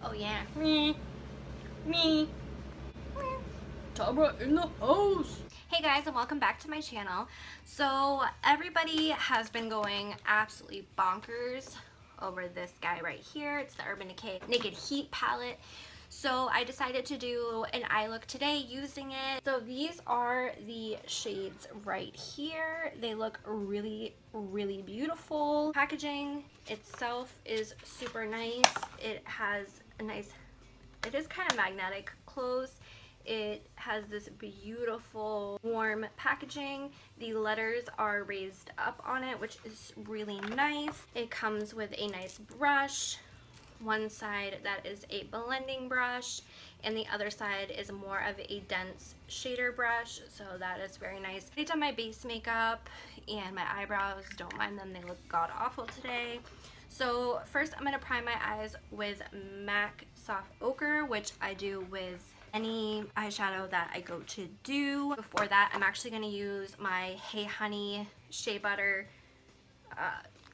Oh yeah. Me. Tabra in the house. Hey guys, and welcome back to my channel. So everybody has been going absolutely bonkers over this guy right here. It's the Urban Decay Naked Heat palette. So I decided to do an eye look today using it. So these are the shades right here. They look really, really beautiful. Packaging itself is super nice. It has a nice, it is kind of magnetic close. It has this beautiful warm packaging. The letters are raised up on it, which is really nice. It comes with a nice brush. One side that is a blending brush and the other side is more of a dense shader brush, so that is very nice. I done my base makeup and my eyebrows, don't mind them, they look god awful today. So first I'm going to prime my eyes with MAC Soft Ochre, which I do with any eyeshadow that I go to do. Before that, I'm actually going to use my Hey Honey Shea Butter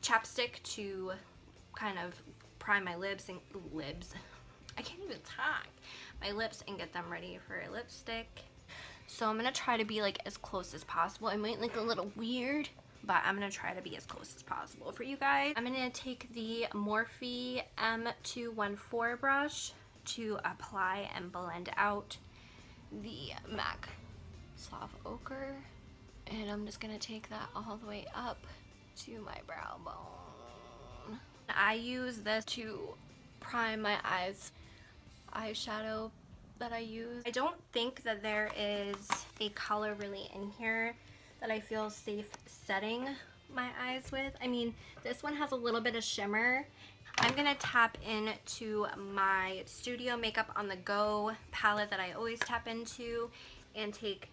chapstick to kind of prime my lips. I can't even talk. My lips and get them ready for a lipstick. So I'm going to try to be like as close as possible. It might look a little weird, but I'm going to try to be as close as possible for you guys. I'm going to take the Morphe M214 brush to apply and blend out the MAC Soft Ochre. And I'm just going to take that all the way up to my brow bone. I use this to prime my eyes. Eyeshadow that I use. I don't think that there is a color really in here that I feel safe setting my eyes with. I mean, this one has a little bit of shimmer. I'm gonna tap into my Studio Makeup on the Go palette that I always tap into and take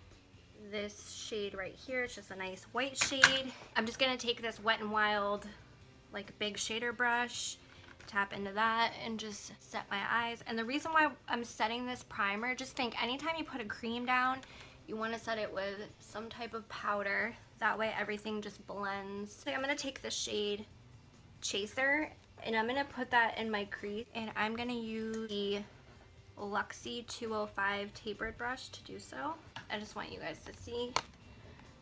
this shade right here. It's just a nice white shade. I'm just gonna take this Wet n Wild like big shader brush, tap into that and just set my eyes. And the reason why I'm setting this primer, just think anytime you put a cream down, you want to set it with some type of powder. That way everything just blends. So I'm going to take the shade Chaser and I'm going to put that in my crease, and I'm going to use the Luxie 205 tapered brush to do so. I just want you guys to see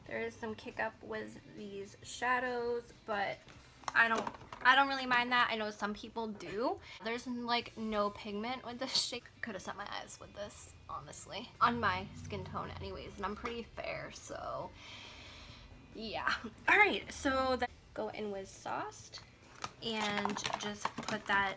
there is some kick up with these shadows, but I don't really mind that. I know some people do. There's like no pigment with this shade. I could have set my eyes with this, honestly. On my skin tone anyways, and I'm pretty fair, so yeah. Alright, so then go in with Sauced and just put that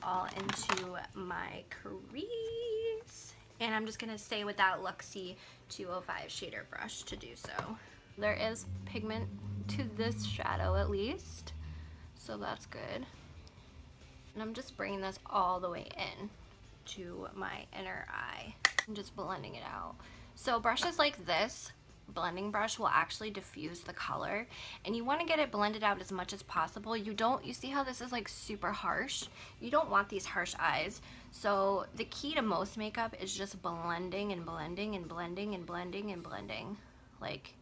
all into my crease. And I'm just gonna stay with that Luxie 205 shader brush to do so. There is pigment to this shadow at least, so that's good. And I'm just bringing this all the way in to my inner eye. I'm just blending it out. So brushes like this, blending brush, will actually diffuse the color, and you want to get it blended out as much as possible. You see how this is like super harsh? You don't want these harsh eyes. So the key to most makeup is just blending and blending and blending and blending and blending. Like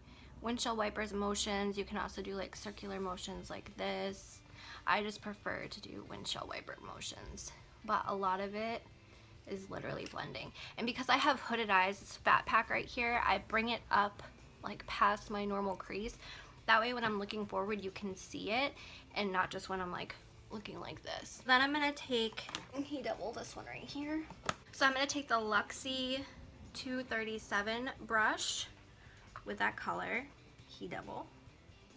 windshield wipers motions. You can also do like circular motions like this. I just prefer to do windshield wiper motions, but a lot of it is literally blending. And because I have hooded eyes, this fat pack right here, I bring it up like past my normal crease. That way when I'm looking forward, you can see it, and not just when I'm like looking like this. Then I'm gonna take, he doubled this one right here. So I'm gonna take the Luxie 237 brush with that color, he double.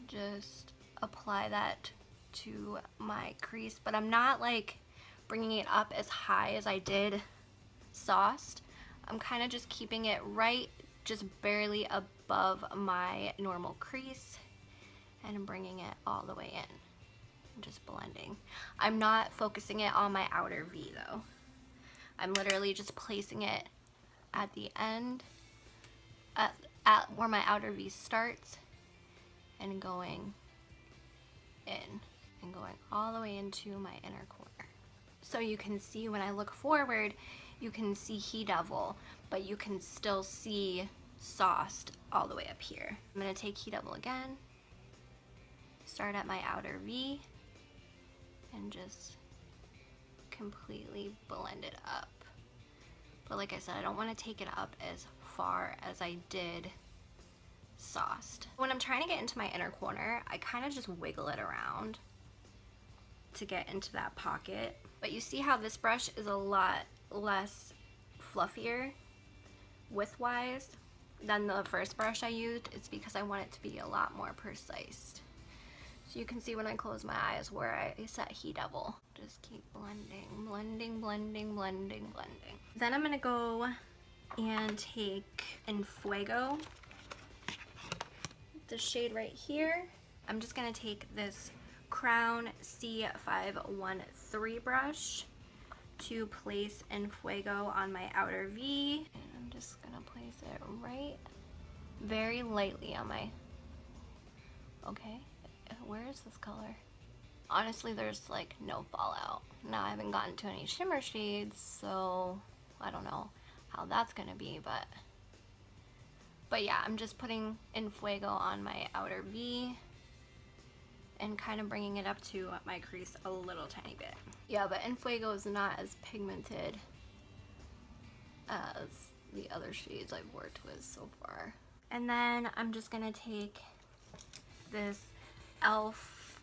Just apply that to my crease, but I'm not like bringing it up as high as I did Sauced. I'm kind of just keeping it right just barely above my normal crease and bringing it all the way in. I'm just blending. I'm not focusing it on my outer V though. I'm literally just placing it at the end, at where my outer V starts, and going in and going all the way into my inner corner. So you can see when I look forward, you can see He Devil, but you can still see Sauced all the way up here. I'm gonna take He Devil again, start at my outer V, and just completely blend it up. But like I said, I don't want to take it up as far as I did sauced. When I'm trying to get into my inner corner, I kind of just wiggle it around to get into that pocket. But you see how this brush is a lot less fluffier width-wise than the first brush I used. It's because I want it to be a lot more precise. So you can see when I close my eyes where I set heat level. Just keep blending, blending, blending, blending, blending. Then I'm gonna go and take in Fuego, the shade right here. I'm just gonna take this Crown C513 brush to place in Fuego on my outer V. And I'm just gonna place it right very lightly on my, okay, where is this color? Honestly, there's like no fallout. Now I haven't gotten to any shimmer shades, so I don't know how that's gonna be, but yeah, I'm just putting in Fuego on my outer V and kind of bringing it up to my crease a little tiny bit. Yeah, but in Fuego is not as pigmented as the other shades I've worked with so far. And then I'm just gonna take this e.l.f.,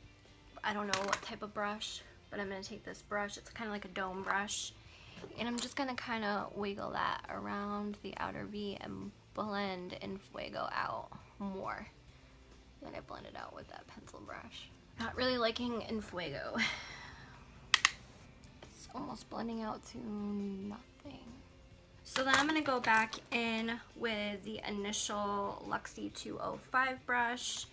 I don't know what type of brush, but I'm gonna take this brush. It's kind of like a dome brush, and I'm just gonna kind of wiggle that around the outer V and blend in Fuego out more than I blended out with that pencil brush. Not really liking in Fuego. It's almost blending out to nothing. So then I'm gonna go back in with the initial Luxie 205 brush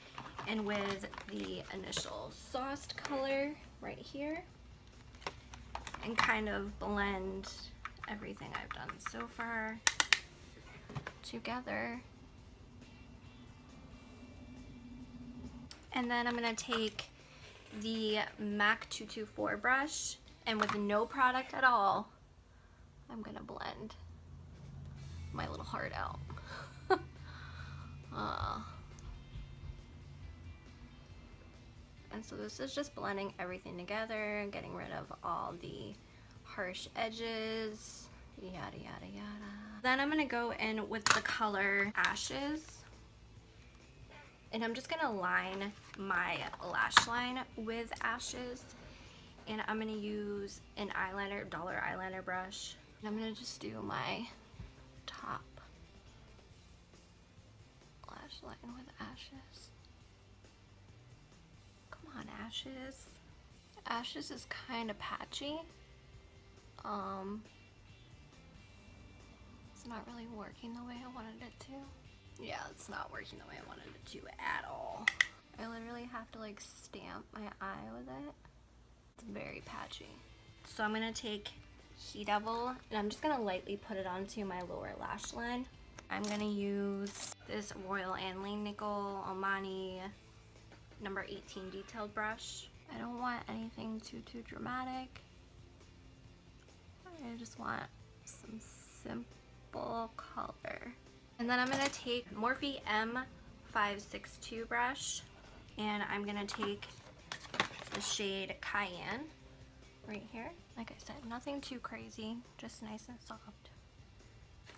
and with the initial sauced color right here and kind of blend everything I've done so far together. And then I'm gonna take the MAC 224 brush, and with no product at all, I'm gonna blend my little heart out. And so this is just blending everything together, getting rid of all the harsh edges, yada yada yada. Then I'm gonna go in with the color Ashes, and I'm just gonna line my lash line with Ashes, and I'm gonna use an eyeliner, dollar eyeliner brush, and I'm gonna just do my top lash line with Ashes. Come on, Ashes. Ashes is kind of patchy. It's not really working the way I wanted it to. Yeah, it's not working the way I wanted it to at all. I literally have to like stamp my eye with it. It's very patchy. So I'm gonna take Heat Level and I'm just gonna lightly put it onto my lower lash line. I'm gonna use this Royal Anlene Nickel Omani number 18 detailed brush. I don't want anything too dramatic. I just want some simple color. And then I'm gonna take Morphe M562 brush, and I'm gonna take the shade Cayenne right here. Like I said, nothing too crazy, just nice and soft.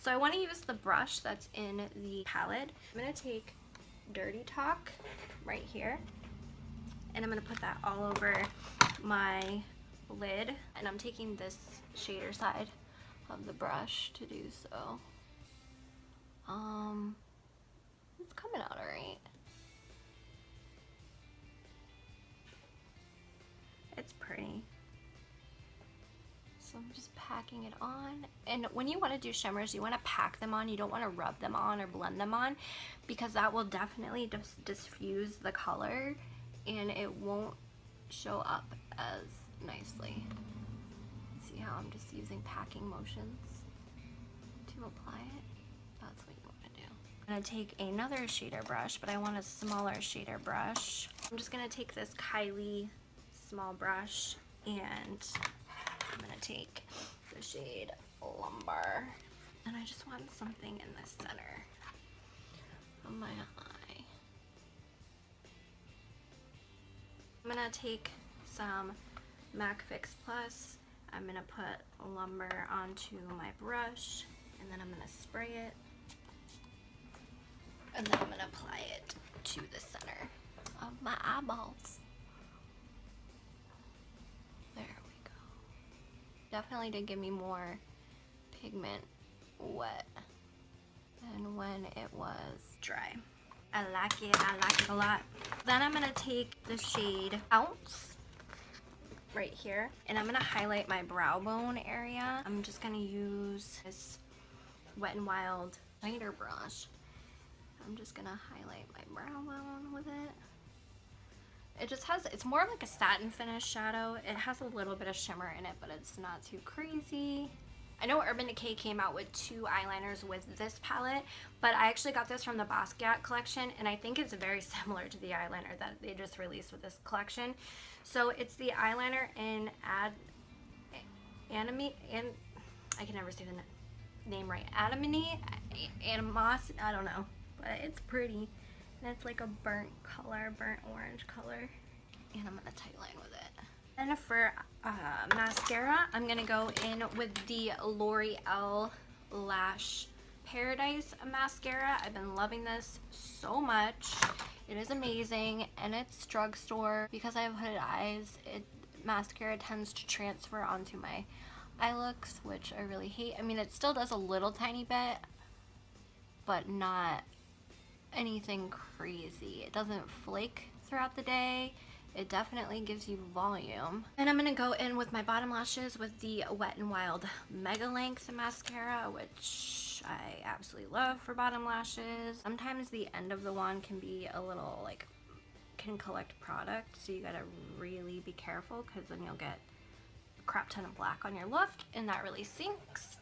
So I want to use the brush that's in the palette. I'm gonna take Dirty Talk right here, and I'm gonna put that all over my lid, and I'm taking this shader side of the brush to do so. It's coming out alright. It's pretty. So I'm just packing it on. And when you want to do shimmers, you want to pack them on. You don't want to rub them on or blend them on, because that will definitely just diffuse the color and it won't show up as nicely. See how I'm just using packing motions to apply it? That's what you want to do. I'm going to take another shader brush, but I want a smaller shader brush. I'm just going to take this Kylie small brush, and I'm going to take the shade Lumbar, and I just want something in the center of my eye. I'm going to take some MAC Fix Plus I'm gonna put lumber onto my brush, and then I'm gonna spray it, and then I'm gonna apply it to the center of my eyeballs. There we go. Definitely did give me more pigment wet than when it was dry. I like it a lot. Then I'm gonna take the shade Ounce right here, and I'm gonna highlight my brow bone area. I'm just gonna use this Wet n Wild lighter brush. I'm just gonna highlight my brow bone with it. It just has, it's more like a satin finish shadow. It has a little bit of shimmer in it, but it's not too crazy. I know Urban Decay came out with 2 eyeliners with this palette, but I actually got this from the Basquet collection, and I think it's very similar to the eyeliner that they just released with this collection. So it's the eyeliner in Antomy, and I can never say the name right. Antomy, I don't know, but it's pretty. And it's like a burnt color, burnt orange color. And I'm gonna tightline with it. And for mascara, I'm gonna go in with the L'Oreal Lash Paradise mascara. I've been loving this so much. It is amazing, and it's drugstore. Because I have hooded eyes, mascara tends to transfer onto my eye looks, which I really hate. I mean, it still does a little tiny bit, but not anything crazy. It doesn't flake throughout the day. It definitely gives you volume. And I'm gonna go in with my bottom lashes with the Wet n Wild Mega Length mascara, which I absolutely love for bottom lashes. Sometimes the end of the wand can be a little like, can collect product, so you gotta really be careful, because then you'll get a crap ton of black on your look, and that really stinks.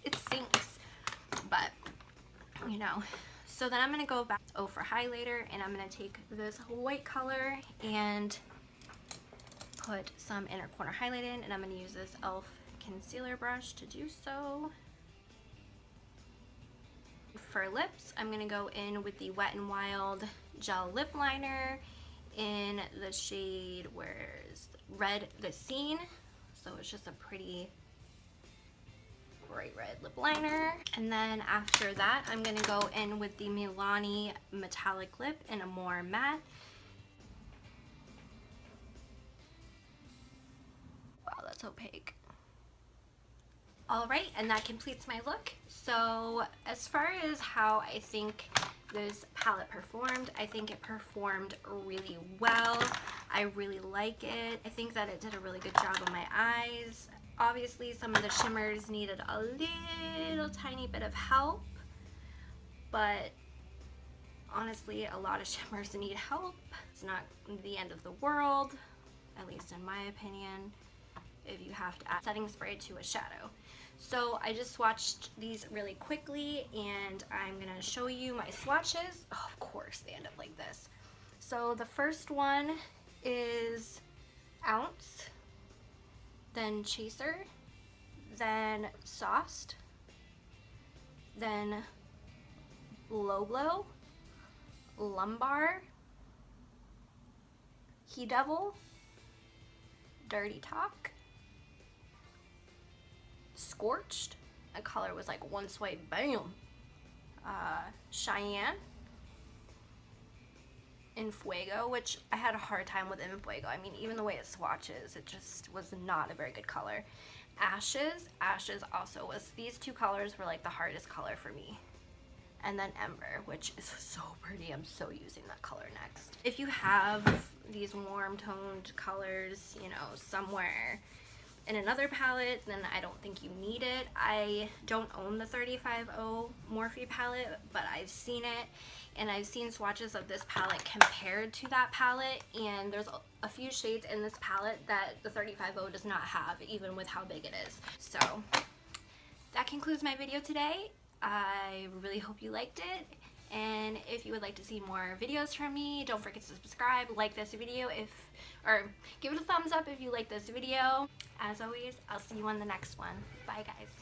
It stinks. But, you know. So then I'm going to go back for highlighter, and I'm going to take this white color and put some inner corner highlight in, and I'm going to use this e.l.f. concealer brush to do so. For lips, I'm going to go in with the Wet n Wild Gel Lip Liner in the shade, where's Red the Scene. So it's just a pretty bright red lip liner. And then after that, I'm gonna go in with the Milani Metallic Lip in a more matte. Wow, that's opaque. Alright, and that completes my look. So as far as how I think this palette performed, I think it performed really well. I really like it. I think that it did a really good job on my eyes. Obviously, some of the shimmers needed a little tiny bit of help, but honestly, a lot of shimmers need help. It's not the end of the world, at least in my opinion, if you have to add setting spray to a shadow. So I just swatched these really quickly, and I'm gonna show you my swatches. Oh, of course, they end up like this. So the first one is Ounce, then Chaser, then Sauced, then Low Blow, Lumbar, He Devil, Dirty Talk, Scorched, the color was like one swipe, bam, Cheyenne, In Fuego, which I had a hard time with In Fuego. I mean, even the way it swatches, it just was not a very good color. Ashes also was, these two colors were like the hardest color for me. And then Ember, which is so pretty. I'm so using that color next. If you have these warm toned colors, you know, somewhere in another palette, then I don't think you need it. I don't own the 35O Morphe palette, but I've seen it, and I've seen swatches of this palette compared to that palette, and there's a few shades in this palette that the 35O does not have, even with how big it is. So that concludes my video today. I really hope you liked it, and if you would like to see more videos from me, don't forget to subscribe, like this video or give it a thumbs up if you like this video. As always, I'll see you on the next one. Bye guys.